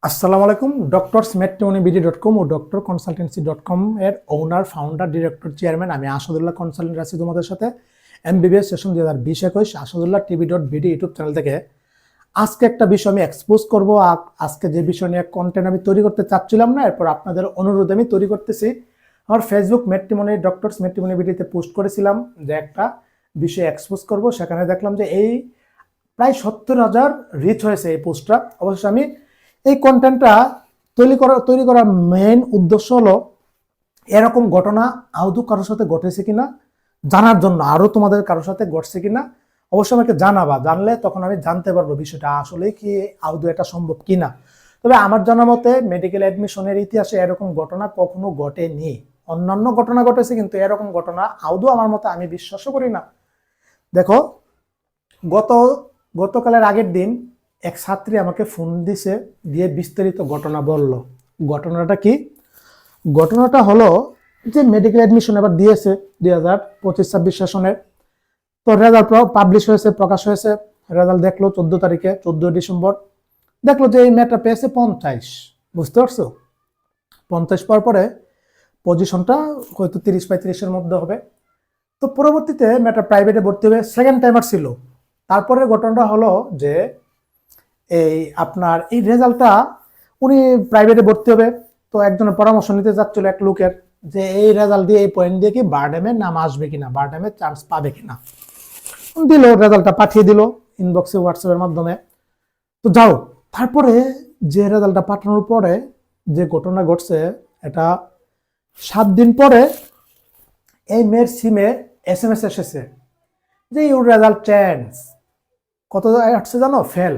আসসালামু আলাইকুম। ডক্টরস ম্যাট্রিমনিবিডি.কম ও ডক্টর কনসালটেন্সি.কম এর ওনার, ফাউন্ডার, ডিরেক্টর, চেয়ারম্যান আমি আসাদুল্লাহ কনসালটেন্ট আছি তোমাদের সাথে। MBBS session 2020-21 Asadullah TV BD YouTube channel থেকে আজকে একটা বিষয় আমি এক্সপোজ করব। আজকে যে বিষয় নিয়ে কন্টেন্ট আমি তৈরি করতে চাচ্ছিলাম না, এরপর আপনাদের অনুরোধে আমি তৈরি করতেছি। আমার ফেসবুক ম্যাট্রিমনি ডক্টরস ম্যাট্রিমনিবিডিতে পোস্ট করেছিলাম যে একটা বিষয় এক্সপোজ করব। সেখানে দেখলাম যে এই প্রায় 70,000 রিচ হয়েছে এই পোস্টটা। অবশ্য আমি এই কন্টেন্টটা তৈরি করার মেইন উদ্দেশ্য হলো এরকম ঘটনা আদৌ কারোর সাথে ঘটেছে কিনা জানার জন্য, আরো তোমাদের কারোর সাথে ঘটছে কিনা অবশ্যই আমাকে জানাবা। জানলে তখন আমি জানতে পারবো বিষয়টা আসলে কি আদৌ এটা সম্ভব কিনা। তবে আমার জানা মতে মেডিকেল অ্যাডমিশনের ইতিহাসে এরকম ঘটনা কখনো ঘটেনি। অন্যান্য ঘটনা ঘটেছে, কিন্তু এরকম ঘটনা আদৌ আমার মতে আমি বিশ্বাসও করি না। দেখো, গতকালের আগের দিন এক ছাত্রী আমাকে ফোন দিয়ে বিস্তারিত ঘটনা বলল। ঘটনাটা কি? ঘটনাটা হলো যে মেডিকেল অ্যাডমিশন এবার দিয়েছে 2025-26 সেশনের। তো রেজাল্ট পাবলিশ হয়েছে, প্রকাশ হয়েছে। রেজাল্ট দেখলো 14 তারিখে, 14 ডিসেম্বর। দেখলো যে এই মেয়েটা পেয়েছে 50। বুঝতে পারছো? 50 পাওয়ার পরে পজিশনটা হয়তো 30-35-এর মধ্যে হবে। তো পরবর্তীতে মেয়েটা প্রাইভেটে ভর্তি হবে, সেকেন্ড টাইমার ছিল। তারপরের ঘটনাটা হলো যে আপনার এই রেজাল্টটা উনি প্রাইভেটে ভর্তি হবে, তো একজনের পরামর্শ নিতে যাচ্ছিল এক লোকের, যে এই রেজাল্ট দিয়ে এই পয়েন্ট দিয়ে কি বারডেমে নাম আসবে কিনা, বারডেমে চান্স পাবে কিনা। দিল, রেজাল্টটা পাঠিয়ে দিল ইনবক্সে, হোয়াটসঅ্যাপের মাধ্যমে। তো যাও, তারপরে যে রেজাল্টটা পাঠানোর পরে যে ঘটনা ঘটছে, এটা 7 দিন পরে এই মেয়ের সিমে SMS এসেছে যে ইউর রেজাল্ট চেঞ্জ। কত আসছে জানো? ফেল।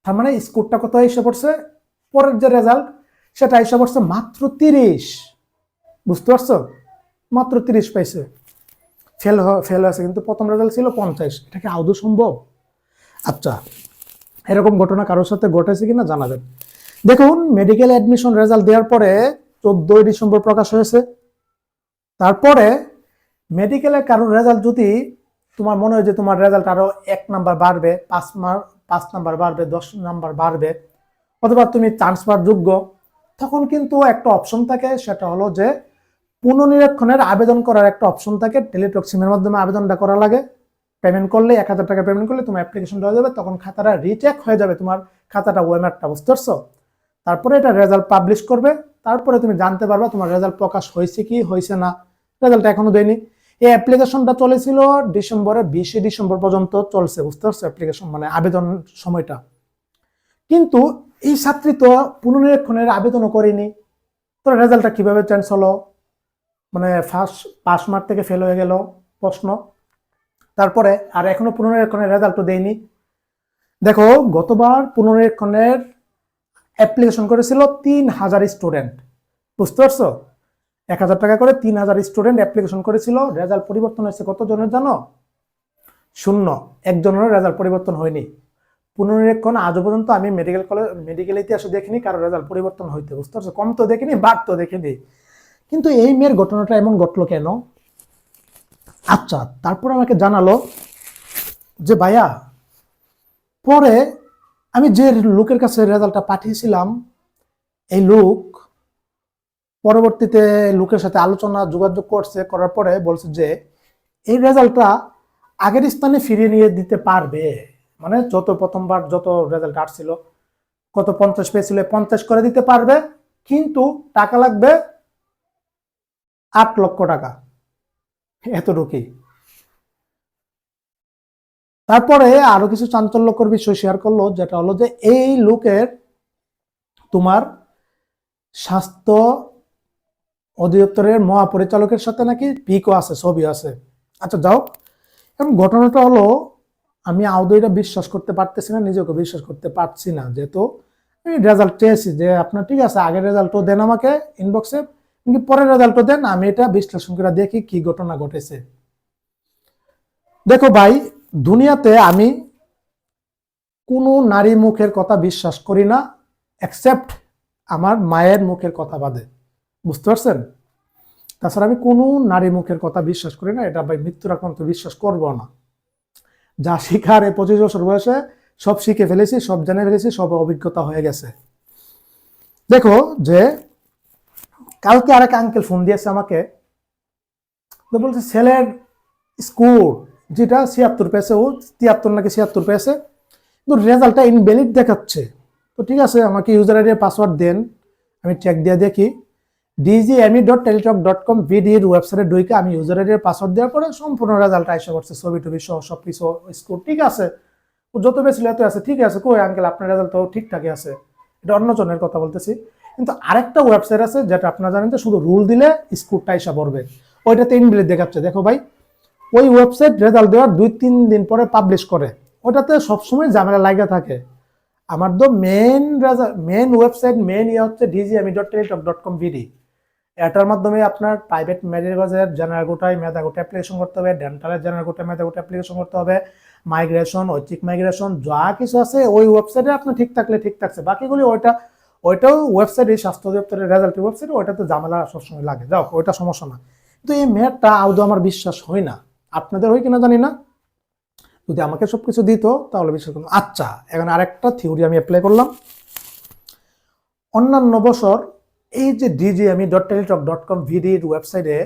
তার মানে স্কোরটা কত এসে পড়ছে? পরের যে রেজাল্ট সেটা এসে পড়ছে মাত্র 30। বুঝতে পারছো? মাত্র 30 পাইছে। ফেল হয়েছে, কিন্তু প্রথম রেজাল্ট ছিল 50। এটা কি আদৌ সম্ভব? আচ্ছা, এরকম ঘটনা কারোর সাথে ঘটেছে কিনা জানাবেন। দেখুন, মেডিকেল অ্যাডমিশন রেজাল্ট দেওয়ার পরে 14 ডিসেম্বর প্রকাশ হয়েছে। তারপরে মেডিকেলের কারোর রেজাল্ট যদি তোমার মনে হয় যে তোমার রেজাল্ট আরো 1 নাম্বার বাড়বে, 5 নাম্বার বাড়বে, 10 নাম্বার বাড়বে, অথবা তুমি চান্স পাওয়ার যোগ্য, তখন কিন্তু একটা অপশন থাকে। সেটা হলো যে পুনর্নিরীক্ষণের আবেদন করার একটা অপশন থাকে। টেলিটক সিমের মাধ্যমে আবেদনটা করা লাগে। পেমেন্ট করলে 1000 টাকা পেমেন্ট করলে তোমার অ্যাপ্লিকেশন হয়ে যাবে। তখন খাতাটা রিচেক হয়ে যাবে, তোমার খাতাটা ওয়েমারটা। বুঝতে পারছো? তারপরে এটা রেজাল্ট পাবলিশ করবে। তারপরে তুমি জানতে পারবে তোমার রেজাল্ট প্রকাশ হয়েছে কি হয়েছে না। রেজাল্টটা এখনো দেয়নি। এই অ্যাপ্লিকেশনটা চলেছিল ডিসেম্বরে, 20 ডিসেম্বর পর্যন্ত চলছে। বুঝতে পারছো? অ্যাপ্লিকেশন মানে আবেদন সময়টা। কিন্তু এই ছাত্রী তো পুনর্নিরীক্ষণের আবেদনও করেনি। তো রেজাল্টটা কিভাবে চেঞ্জ হলো? মানে ফার্স্ট পাস মার্ক থেকে ফেল হয়ে গেল প্রশ্ন। তারপরে আর এখনো পুনর্নিরীক্ষণের রেজাল্টও দেয়নি। দেখো, গতবার পুনর্নিরীক্ষণের অ্যাপ্লিকেশন করেছিল 3000 স্টুডেন্ট। বুঝতে পারছো? 1000 টাকা করে 3000 স্টুডেন্ট অ্যাপ্লিকেশন করেছিল। রেজাল্ট পরিবর্তন হয়েছে কত জনের জানো? 0। একজনেরও রেজাল্ট পরিবর্তন হয়নি। পুনর্নিরীক্ষণ আজও পর্যন্ত আমি মেডিকেল ইতিহাসে দেখিনি কারো রেজাল্ট পরিবর্তন হইতে। বুঝতে পারছো? কম তো দেখিনি, বাড় তো দেখিনি। কিন্তু এই মেয়ের ঘটনাটা এমন ঘটলো কেন? আচ্ছা, তারপর আমাকে জানালো যে ভাইয়া, পরে আমি যে লোকের কাছে রেজাল্টটা পাঠিয়েছিলাম, এই লোক পরবর্তীতে লোকের সাথে আলোচনা যোগাযোগ করছে, করার পরে বলছে যে এই রেজাল্টটা আগের স্থানে ফিরিয়ে নিয়ে দিতে পারবে। মানে যত প্রথমবার যত রেজাল্ট আসছিল, কত 50 পেয়েছিল, 50 করে দিতে পারবে, কিন্তু টাকা লাগবে 8 লক্ষ টাকা। এতটুকুই। তারপরে আরো কিছু চাঞ্চল্যকর বিষয় শেয়ার করলো, যেটা হলো যে এই লোকের তোমার স্বাস্থ্য অধিদপ্তরের মহাপরিচালকের সাথে নাকি পিকও আছে, ছবি আছে। আচ্ছা যাও, এখন ঘটনাটা হলো আমি আদৌ এটা বিশ্বাস করতে পারতেছি না, নিজেকে বিশ্বাস করতে পারছি না। যেহেতু আমি রেজাল্ট চেয়েছি যে আপনার ঠিক আছে আগের রেজাল্টও দেন আমাকে ইনবক্সে, কিন্তু পরের রেজাল্টও দেন, আমি এটা বিশ্লেষণ করে দেখি কি ঘটনা ঘটেছে। দেখো ভাই, দুনিয়াতে আমি কোনো নারী মুখের কথা বিশ্বাস করি না, এক্সেপ্ট আমার মায়ের মুখের কথা বাদে। বুঝতে পারছেন? তাছাড়া আমি কোনো নারী মুখের কথা বিশ্বাস করি না। এটা ভাই মৃত্যুর আগ পর্যন্ত বিশ্বাস করবো না। যা শিখার এই 25 বছর বয়সে সব শিখে ফেলেছি, সব জেনে ফেলেছি, সব অভিজ্ঞতা হয়ে গেছে। দেখো যে কালকে আরেক আঙ্কেল ফোন দিয়েছে আমাকে, তো বলছে ছেলের স্কোর যেটা 76 পেয়েছে, ও 73 নাকি 76 পেয়েছে, কিন্তু রেজাল্টটা ইনভ্যালিড দেখাচ্ছে। তো ঠিক আছে, আমাকে ইউজার আইডি পাসওয়ার্ড দেন, আমি চেক দিয়ে দেখি। dgme.teletalk.com ভিডির ওয়েবসাইটে ঢুকে আমি ইউজার আইডি পাসওয়ার্ড দেওয়ার পরে সম্পূর্ণ রেজাল্ট আইসা করছে, ছবি টবি সহ সবকিছু, স্কোর ঠিক আছে, ও যত বেশি এত আছে, ঠিক আছে। কই আঙ্কেল আপনার রেজাল্ট তো ঠিকঠাকই আছে, এটা অন্য জনের কথা বলতেছি। কিন্তু আরেকটা ওয়েবসাইট আছে যেটা আপনারা জানেন যে শুধু রুল দিলে স্কোরটা আইসা পড়বে, ওইটাতে ইনভ্যালিড দেখাচ্ছে। দেখো ভাই, ওই ওয়েবসাইট রেজাল্ট দেওয়ার 2-3 দিন পরে পাবলিশ করে, ওটাতে সবসময় ঝামেলা লাগা থাকে। আমার তো মেন ওয়েবসাইট মেন হচ্ছে dgme.teletalk.com ভিডি। এটার মাধ্যমে আপনার প্রাইভেট মেডিকেলের জেনারেল গোটায় মেধা গোটা অ্যাপ্লিকেশন করতে হবে, ডেন্টালের জেনারেল গোটায় মেধা গোটা অ্যাপ্লিকেশন করতে হবে, মাইগ্রেশন, ঐচ্ছিক মাইগ্রেশন যা কিছু আছে ওই ওয়েবসাইটে আপনার ঠিক থাকলে ঠিক থাকছে, বাকিগুলি ওইটাও ওয়েবসাইটে, স্বাস্থ্য দপ্তরের রেজাল্টের ওয়েবসাইটে, ওইটাতে ঝামেলা সবসময় লাগে, যাও ওইটা সমস্যা না। কিন্তু এই ম্যাথটা আদৌ আমার বিশ্বাস হয় না, আপনাদের হয় কিনা জানি না। যদি আমাকে সবকিছু দিত তাহলে বিশ্বাস করলাম। আচ্ছা, এখন আরেকটা থিওরি আমি অ্যাপ্লাই করলাম। অন্যান্য বছর এই যে dgme.teletalk.com ভিডির ওয়েবসাইটে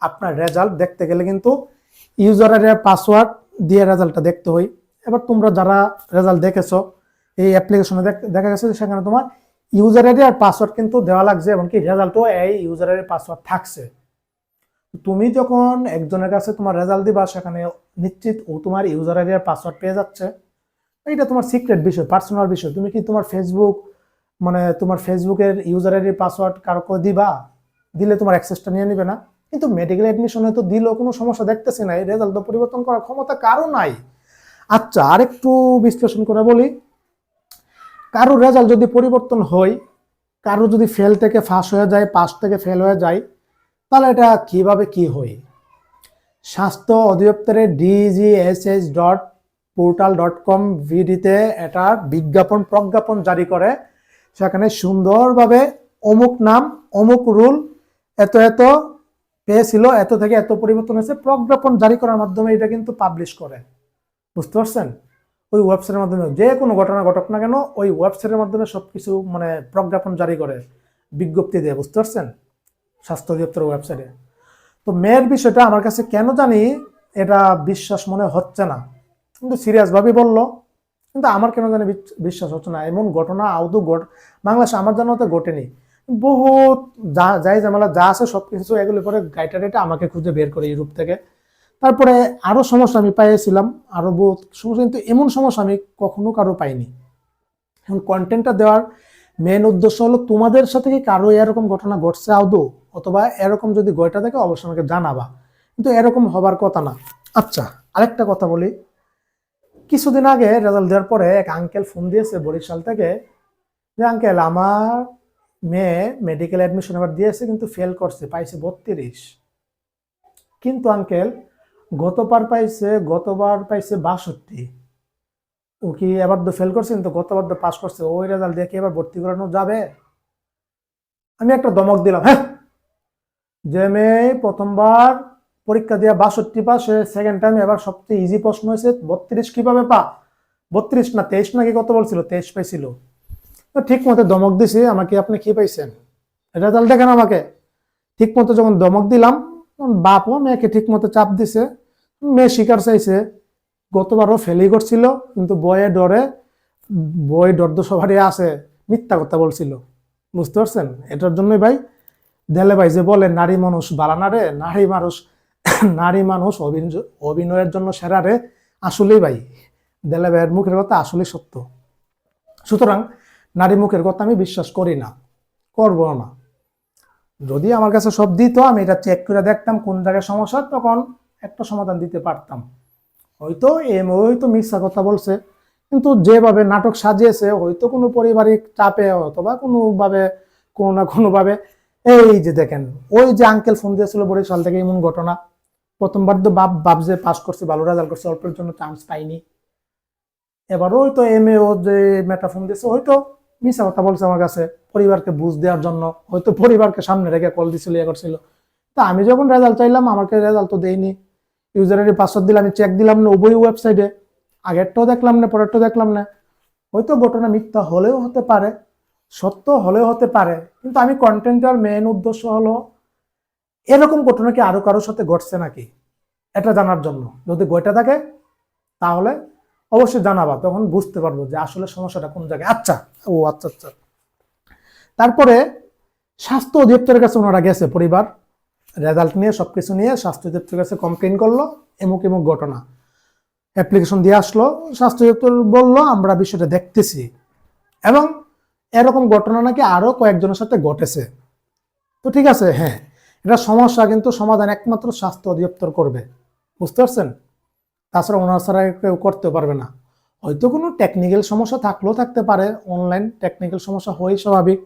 আপনার রেজাল্ট দেখতে গেলে কিন্তু ইউজারের পাসওয়ার্ড দিয়ে রেজাল্টটা দেখতে হয়। এবার তোমরা যারা রেজাল্ট দেখেছো এই অ্যাপ্লিকেশনে দেখা গেছে সেখানে তোমার ইউজার আইডি আর পাসওয়ার্ড কিন্তু দেওয়া লাগছে, এমনকি রেজাল্টও এই ইউজার আইডি পাসওয়ার্ড থাকছে। তুমি যখন একজনের কাছে তোমার রেজাল্ট দিবা, সেখানে নিশ্চিত ও তোমার ইউজার আইডি আর পাসওয়ার্ড পেয়ে যাচ্ছে, এটা তোমার সিক্রেট বিষয়, পার্সোনাল বিষয়। তুমি কি তোমার তোমার ফেসবুকের ইউজার আইডি পাসওয়ার্ড কারো দিবা? দিলে তোমার অ্যাক্সেসটা নিয়ে নিবে না? কিন্তু মেডিকেল অ্যাডমিশনে তো দিলেও কোনো সমস্যা দেখতেছি না, এই রেজাল্ট তো পরিবর্তন করার ক্ষমতা কারো নাই। আচ্ছা, আরেকটু বিশ্লেষণ করে বলি, কারো রেজাল্ট যদি পরিবর্তন হয়, কারো যদি ফেল থেকে পাস হয়ে যায়, পাস থেকে ফেল হয়ে যায়, তাহলে এটা কিভাবে কি হয়? স্বাস্থ্য অধিদপ্তরের dgsh.portal.com ভিডিতে এটা প্রজ্ঞাপন জারি করে, সেখানে সুন্দরভাবে অমুক নাম অমুক রুল এত এত পেয়েছিল, এত থেকে এত পরিবর্তন হয়েছে, প্রজ্ঞাপন জারি করার মাধ্যমে এটা কিন্তু পাবলিশ করে। বুঝতে পারছেন? ওই ওয়েবসাইটের মাধ্যমে যে কোনো ঘটনা ঘটক না কেন, ওই ওয়েবসাইটের মাধ্যমে সবকিছু প্রজ্ঞাপন জারি করে, বিজ্ঞপ্তি দেয়। বুঝতে পারছেন? স্বাস্থ্য অধিদপ্তরের ওয়েবসাইটে। তো মেয়ের বিষয়টা আমার কাছে কেন জানি এটা বিশ্বাস মনে হচ্ছে না, কিন্তু সিরিয়াস ভাবে বললো, কিন্তু আমার কেন জানি বিশ্বাস হচ্ছে না। এমন ঘটনা আদৌ বাংলাদেশে আমার জানা তো ঘটেনি। বহুত যাই ঝামেলা যা আছে সবকিছু এগুলো পরে গাইটারেটা আমাকে খুঁজে বের করে ইউরোপ থেকে। তারপরে আরো সমস্যা আমি পাইছিলাম, আরো বহুত সমস্যা, কিন্তু এমন সমস্যা আমি কখনো কারো পাইনি। এখন কন্টেন্টটা দেওয়ার মেন উদ্দেশ্য হলো তোমাদের সাথে কি কারো এরকম ঘটনা ঘটছে আদৌ, অথবা এরকম যদি ঘটা থাকে অবশ্যই আমাকে জানাবা, কিন্তু এরকম হবার কথা না। আচ্ছা, আরেকটা কথা বলি, কিছুদিন আগে রেজাল্ট দেওয়ার পরে এক আঙ্কেল ফোন দিয়েছে বরিশাল থেকে, যে আঙ্কেল আমার মেয়ে মেডিকেল অ্যাডমিশন এবার দিয়েছে কিন্তু ফেল করছে, পাইছে 32, কিন্তু আঙ্কেল গতবার পাইছে 62। ও কি এবার তো ফেল করছে, কিন্তু গতবার তো পাস করছে, ওই রেজাল্ট দিয়ে কি এবার ভর্তি করানো যাবে? আমি একটা ধমক দিলাম, হ্যাঁ, যে মেয়ে প্রথমবার পরীক্ষা দিয়ে 62 পাস, সেকেন্ড টাইম এবার সবচেয়ে ইজি প্রশ্ন হয়েছে 32 কিভাবে 32 না 23 নাকি কত বলছিল, 23 পাইছিল। ঠিক মতো ধমক দিছি, আমাকে আপনি কি পাইছেন রেজাল্ট দেখেন আমাকে। ঠিক মতো যখন ধমক দিলাম, বাপও মেয়েকে ঠিক মতো চাপ দিছে, মেয়ে শিকার চাইছে, গতবারও ফেলই করছিল, কিন্তু বই ডর তো সবারই আছে, মিথ্যা কথা বলছিল। বুঝতে পারছেন? এটার জন্যই ভাই দেলে ভাই যে বলে নারী মানুষ বালা না রে, নারী মানুষ অভিনয়ের জন্য সেরা রে, আসলেই ভাই দেলে ভাইয়ের মুখের কথা আসলেই সত্য। সুতরাং নারী মুখের কথা আমি বিশ্বাস করি না, করব না। যদি আমার কাছে সব দিত, আমি এটা চেক করে দেখতাম কোন জায়গায় সমস্যা, তখন একটা সমাধান দিতে পারতাম। হয়তো মিথ্যা কথা বলছে, কিন্তু যেভাবে নাটক সাজিয়েছে, হয়তো কোনো পারিবারিক চাপে অথবা কোনো না কোনোভাবে। এই যে দেখেন, ওই যে আঙ্কেল ফোন দিয়েছিল বরিশাল থেকে, এমন ঘটনা। প্রথমবার তো বাপ যে পাস করছে, ভালো রেজাল্ট করছে, অল্পের জন্য চান্স পাইনি। এবারও হয়তো ও যে মেটা ফোন দিয়েছে, হয়তো মিথ্যা কথা বলছে আমার কাছে পরিবারকে বুঝ দেওয়ার জন্য, হয়তো পরিবারকে সামনে রেখে কল দিছিল, ইয়ে করছিল। তা আমি যখন রেজাল্ট চাইলাম, আমাকে রেজাল্ট তো দেয়নি। ইউজার আইডি পাসওয়ার্ড দিলে আমি চেক দিলাম না উভয় ওয়েবসাইটে, আগেরটাও দেখলাম না পরেরটাও দেখলাম না। হয়তো ঘটনা মিথ্যা হলেও হতে পারে। সত্য হলেও হতে পারে, কিন্তু আমি কন্টেন্টের মেইন উদ্দেশ্য হলো এরকম ঘটনা কি আরো কারোর সাথে ঘটছে নাকি এটা জানার জন্য। যদি ঘটে থাকে তাহলে অবশ্যই জানাবা, তখন বুঝতে পারবো যে আসলে সমস্যাটা কোন জায়গায়। আচ্ছা, ও আচ্ছা আচ্ছা। তারপরে স্বাস্থ্য অধিদপ্তরের কাছে ওনারা গেছে, পরিবার রেজাল্ট নিয়ে সবকিছু নিয়ে স্বাস্থ্য অধিদপ্তরের কাছে কমপ্লেন করলো, এমুক এমুক ঘটনা, অ্যাপ্লিকেশন দিয়ে আসলো। স্বাস্থ্য অধিদপ্তর বললো আমরা বিষয়টা দেখতেছি, এবং এরকম ঘটনা নাকি আরো কয়েকজনের সাথে ঘটেছে। তো ঠিক আছে, হ্যাঁ, এটা সমস্যা, কিন্তু সমাধান একমাত্র স্বাস্থ্য অধিদপ্তর করবে, বুঝতে পারছেন? তাছাড়া ওনার ছাড়া কেউ করতে পারবে না। হয়তো কোনো টেকনিক্যাল সমস্যা থাকলেও থাকতে পারে, অনলাইন টেকনিক্যাল সমস্যা হয়ে স্বাভাবিক,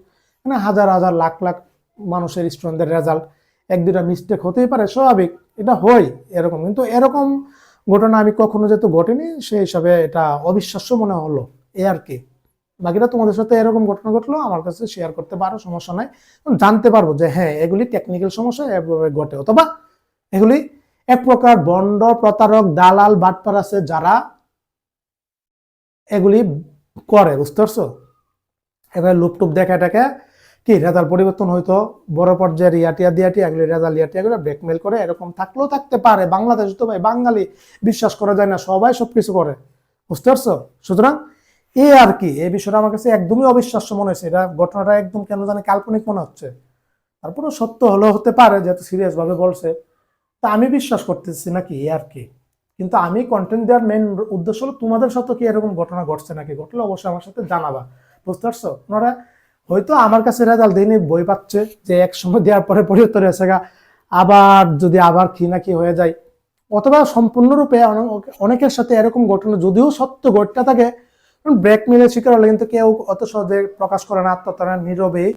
মানে হাজার হাজার লাখ লাখ মানুষের স্টুডেন্টদের রেজাল্ট এক দুটা মিস্টেক হতেই পারে, স্বাভাবিক, এটা হয় এরকম। কিন্তু এরকম ঘটনা আমি কখনো যেহেতু ঘটেনি, সেই হিসাবে এটা অবিশ্বাস্য মনে হলো, এ আর কি। বাকিটা তোমাদের সাথে এরকম ঘটনা ঘটলো আমার কাছে শেয়ার করতে পারো, সমস্যা নাই, জানতে পারবো যে হ্যাঁ এগুলি টেকনিক্যাল সমস্যা এভাবে ঘটে, অথবা এগুলি এক প্রকার বন্ড প্রতারক দালাল বাটপার আছে যারা এগুলি করে, বুঝতে পারছো? এবার লুপটুপ দেখা টাকা কি রেজাল্ট পরিবর্তন হয়তো বড় পর্যায়ের ইয়াটিয়া দিয়াটি এগুলি রেজাল্ট ইয়াটিয়া করে ব্ল্যাকমেল করে, এরকম থাকলেও থাকতে পারে। বাংলাদেশ তো ভাই বাঙালি, বিশ্বাস করা যায় না, সবাই সবকিছু করে, বুঝতে পারছো? সুতরাং এ আর কি, এই বিষয়টা আমার কাছে একদমই অবিশ্বাস্য মনে হয়েছে। এটা ঘটনাটা একদম কেন জানি কাল্পনিক মনে হচ্ছে, তারপরে সত্য হলেও হতে পারে, যেহেতু সিরিয়াস ভাবে বলছে, তা আমি বিশ্বাস করতেছি নাকি, এ আর কি। কিন্তু আমি কন্টেন্ট দেওয়ার মেইন উদ্দেশ্য হলো তোমাদের সাথে কি এরকম ঘটনা ঘটছে নাকি, ঘটলে অবশ্যই আমার সাথে জানাবা, বুঝতে পারছো? ওনারা হয়তো আমার কাছে রেজাল্ট দিনই বই পাচ্ছে যে এক সময় দেওয়ার পরে পরিবর্তন হয়েছে গা, আবার যদি আবার কি না কি হয়ে যায়, অথবা সম্পূর্ণরূপে অনেকের সাথে এরকম ঘটনা যদিও সত্য ঘটতে থাকে, ব্ল্যাকমেলের শিকার হলে কিন্তু কেউ অত সহজে প্রকাশ করে না, আত্মতারা নীরবেই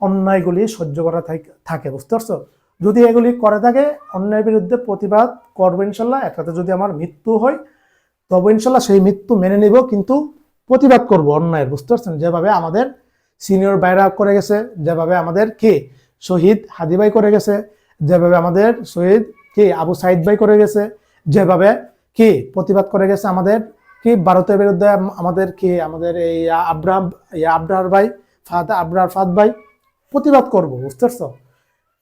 অন্যায়গুলি সহ্য করা থাকে, বুঝতে পারছো? যদি এগুলি করে থাকে, অন্যায়ের বিরুদ্ধে প্রতিবাদ করবো ইনশাল্লাহ। একটাতে যদি আমার মৃত্যু হয় তবে ইনশাল্লাহ সেই মৃত্যু মেনে নিব, কিন্তু প্রতিবাদ করব অন্যায়ের, বুঝতে পারছেন? যেভাবে আমাদের সিনিয়র ভাইরা করে গেছে, যেভাবে আমাদের কে শহীদ হাদি ভাই করে গেছে, যেভাবে আমাদের শহীদ কি আবু সাইদ ভাই করে গেছে, যেভাবে কি প্রতিবাদ করে গেছে আমাদের কি ভারতের বিরুদ্ধে আমাদের কি আমাদের এই আব্রাহার ভাই আব্রাহার ফাদ ভাই, প্রতিবাদ করব, বুঝতে পারছো?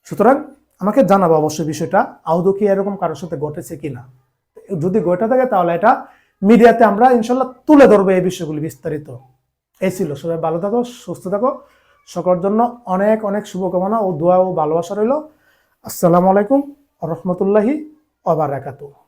সুতরাং আমাকে জানাবো অবশ্যই বিষয়টা আদৌ কি এরকম কারোর সাথে ঘটেছে কিনা। যদি ঘটে থাকে তাহলে এটা মিডিয়াতে আমরা ইনশাল্লাহ তুলে ধরবো এই বিষয়গুলি বিস্তারিত। এই ছিল, সবাই ভালো থাকো, সুস্থ থাকো, সকলের জন্য অনেক অনেক শুভকামনা ও দোয়া ও ভালোবাসা রইল। আসসালামু আলাইকুম ওয়া রাহমাতুল্লাহি ওয়া বারাকাতুহু।